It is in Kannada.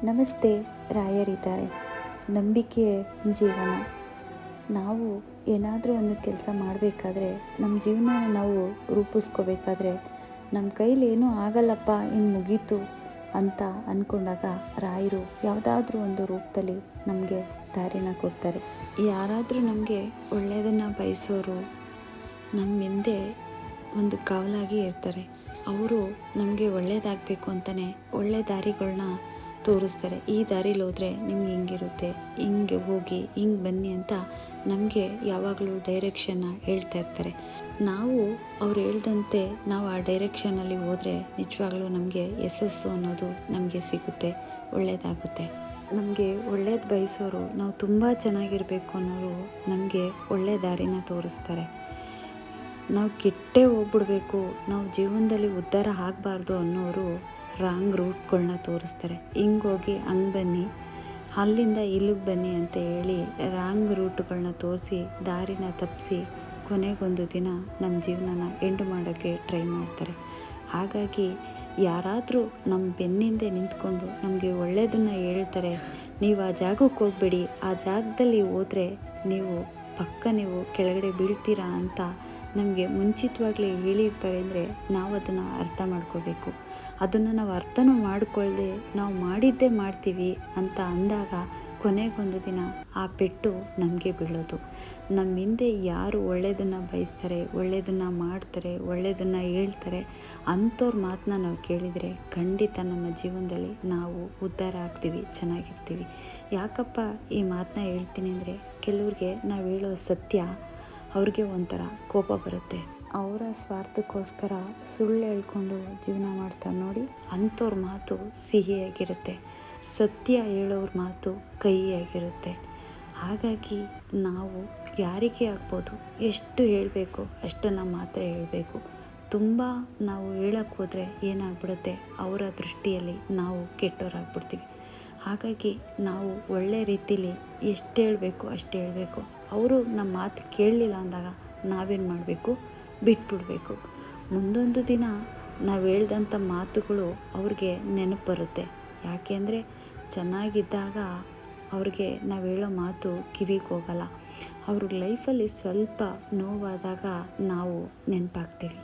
ನಮಸ್ತೆ. ರಾಯರಿದ್ದಾರೆ. ನಂಬಿಕೆ ಜೀವನ. ನಾವು ಏನಾದರೂ ಒಂದು ಕೆಲಸ ಮಾಡಬೇಕಾದ್ರೆ, ನಮ್ಮ ಜೀವನ ನಾವು ರೂಪಿಸ್ಕೋಬೇಕಾದ್ರೆ, ನಮ್ಮ ಕೈಲಿ ಏನೂ ಆಗಲ್ಲಪ್ಪ ಇನ್ನು ಮುಗೀತು ಅಂತ ಅಂದ್ಕೊಂಡಾಗ ರಾಯರು ಯಾವುದಾದ್ರೂ ಒಂದು ರೂಪದಲ್ಲಿ ನಮಗೆ ದಾರಿನ ಕೊಡ್ತಾರೆ. ಯಾರಾದರೂ ನಮಗೆ ಒಳ್ಳೆಯದನ್ನು ಬಯಸೋರು ನಮ್ಮ ಹಿಂದೆ ಒಂದು ಕಾವಲಾಗಿ ಇರ್ತಾರೆ. ಅವರು ನಮಗೆ ಒಳ್ಳೆಯದಾಗಬೇಕು ಅಂತಲೇ ಒಳ್ಳೆ ದಾರಿಗಳನ್ನ ತೋರಿಸ್ತಾರೆ. ಈ ದಾರಿಲಿ ಹೋದರೆ ನಿಮ್ಗೆ ಹಿಂಗಿರುತ್ತೆ, ಹಿಂಗೆ ಹೋಗಿ ಹಿಂಗೆ ಬನ್ನಿ ಅಂತ ನಮಗೆ ಯಾವಾಗಲೂ ಡೈರೆಕ್ಷನ್ನ ಹೇಳ್ತಾ ಇರ್ತಾರೆ. ನಾವು ಅವ್ರು ಹೇಳ್ದಂತೆ ನಾವು ಆ ಡೈರೆಕ್ಷನಲ್ಲಿ ಹೋದರೆ ನಿಜವಾಗ್ಲೂ ನಮಗೆ ಯಶಸ್ಸು ಅನ್ನೋದು ನಮಗೆ ಸಿಗುತ್ತೆ, ಒಳ್ಳೆಯದಾಗುತ್ತೆ. ನಮಗೆ ಒಳ್ಳೇದು ಬಯಸೋರು, ನಾವು ತುಂಬ ಚೆನ್ನಾಗಿರಬೇಕು ಅನ್ನೋರು ನಮಗೆ ಒಳ್ಳೆ ದಾರಿನ ತೋರಿಸ್ತಾರೆ. ನಾವು ಕೆಟ್ಟೇ ಹೋಗ್ಬಿಡ್ಬೇಕು, ನಾವು ಜೀವನದಲ್ಲಿ ಉದ್ಧಾರ ಆಗಬಾರ್ದು ಅನ್ನೋರು ರಾಂಗ್ ರೂಟ್ಗಳನ್ನ ತೋರಿಸ್ತಾರೆ. ಹಿಂಗೋಗಿ ಹಂಗೆ ಬನ್ನಿ, ಅಲ್ಲಿಂದ ಇಲ್ಲಿಗೆ ಬನ್ನಿ ಅಂತ ಹೇಳಿ ರಾಂಗ್ ರೂಟ್ಗಳನ್ನ ತೋರಿಸಿ ದಾರಿನ ತಪ್ಪಿಸಿ ಕೊನೆಗೊಂದು ದಿನ ನಮ್ಮ ಜೀವನನ ಎಂಡು ಮಾಡೋಕ್ಕೆ ಟ್ರೈ ಮಾಡ್ತಾರೆ. ಹಾಗಾಗಿ ಯಾರಾದರೂ ನಮ್ಮ ಬೆನ್ನಿಂದೆ ನಿಂತ್ಕೊಂಡು ನಮಗೆ ಒಳ್ಳೆಯದನ್ನು ಹೇಳ್ತಾರೆ, ನೀವು ಆ ಜಾಗಕ್ಕೆ ಹೋಗಬೇಡಿ, ಆ ಜಾಗದಲ್ಲಿ ಹೋದರೆ ನೀವು ಕೆಳಗಡೆ ಬೀಳ್ತೀರಾ ಅಂತ ನಮಗೆ ಮುಂಚಿತವಾಗಲೇ ಹೇಳಿರ್ತಾರೆ ಅಂದರೆ ನಾವು ಅದನ್ನು ಅರ್ಥ ಮಾಡ್ಕೋಬೇಕು. ಅದನ್ನು ನಾವು ಅರ್ಥನೂ ಮಾಡಿಕೊಳ್ಳದೆ ನಾವು ಮಾಡಿದ್ದೇ ಮಾಡ್ತೀವಿ ಅಂತ ಅಂದಾಗ ಕೊನೆಗೊಂದು ದಿನ ಆ ಪೆಟ್ಟು ನಮಗೆ ಬೀಳೋದು. ನಮ್ಮ ಹಿಂದೆ ಯಾರು ಒಳ್ಳೆಯದನ್ನು ಬಯಸ್ತಾರೆ, ಒಳ್ಳೆಯದನ್ನು ಮಾಡ್ತಾರೆ, ಒಳ್ಳೆಯದನ್ನು ಹೇಳ್ತಾರೆ, ಅಂಥವ್ರ ಮಾತನ್ನ ನಾವು ಕೇಳಿದರೆ ಖಂಡಿತ ನಮ್ಮ ಜೀವನದಲ್ಲಿ ನಾವು ಉದ್ಧಾರ ಆಗ್ತೀವಿ, ಚೆನ್ನಾಗಿರ್ತೀವಿ. ಯಾಕಪ್ಪ ಈ ಮಾತನ್ನ ಹೇಳ್ತೀನಿ ಅಂದರೆ, ಕೆಲವ್ರಿಗೆ ನಾವು ಹೇಳೋ ಸತ್ಯ ಅವ್ರಿಗೆ ಒಂಥರ ಕೋಪ ಬರುತ್ತೆ. ಅವರ ಸ್ವಾರ್ಥಕ್ಕೋಸ್ಕರ ಸುಳ್ಳು ಹೇಳ್ಕೊಂಡು ಜೀವನ ಮಾಡ್ತಾರೆ ನೋಡಿ, ಅಂಥವ್ರ ಮಾತು ಸಿಹಿಯಾಗಿರುತ್ತೆ, ಸತ್ಯ ಹೇಳೋರ ಮಾತು ಕಹಿಯಾಗಿರುತ್ತೆ. ಹಾಗಾಗಿ ನಾವು ಯಾರಿಗೇ ಆಗ್ಬೋದು, ಎಷ್ಟು ಹೇಳಬೇಕು ಅಷ್ಟನ್ನು ಮಾತ್ರ ಹೇಳಬೇಕು. ತುಂಬ ನಾವು ಹೇಳಕ್ಕೆ ಹೋದರೆ ಏನಾಗ್ಬಿಡುತ್ತೆ, ಅವರ ದೃಷ್ಟಿಯಲ್ಲಿ ನಾವು ಕೆಟ್ಟವರಾಗ್ಬಿಡ್ತೀವಿ. ಹಾಗಾಗಿ ನಾವು ಒಳ್ಳೆ ರೀತಿಲಿ ಎಷ್ಟು ಹೇಳಬೇಕು ಅಷ್ಟು ಹೇಳಬೇಕು. ಅವರು ನಮ್ಮ ಮಾತು ಕೇಳಲಿಲ್ಲ ಅಂದಾಗ ನಾವೇನು ಮಾಡಬೇಕು, ಬಿಟ್ಬಿಡ್ಬೇಕು. ಮುಂದೊಂದು ದಿನ ನಾವು ಹೇಳ್ದಂಥ ಮಾತುಗಳು ಅವ್ರಿಗೆ ನೆನಪು ಬರುತ್ತೆ. ಯಾಕೆಂದರೆ ಚೆನ್ನಾಗಿದ್ದಾಗ ಅವ್ರಿಗೆ ನಾವು ಹೇಳೋ ಮಾತು ಕಿವಿಗೆ ಹೋಗಲ್ಲ. ಅವ್ರ ಲೈಫಲ್ಲಿ ಸ್ವಲ್ಪ ನೋವಾದಾಗ ನಾವು ನೆನಪಾಗ್ತೀವಿ.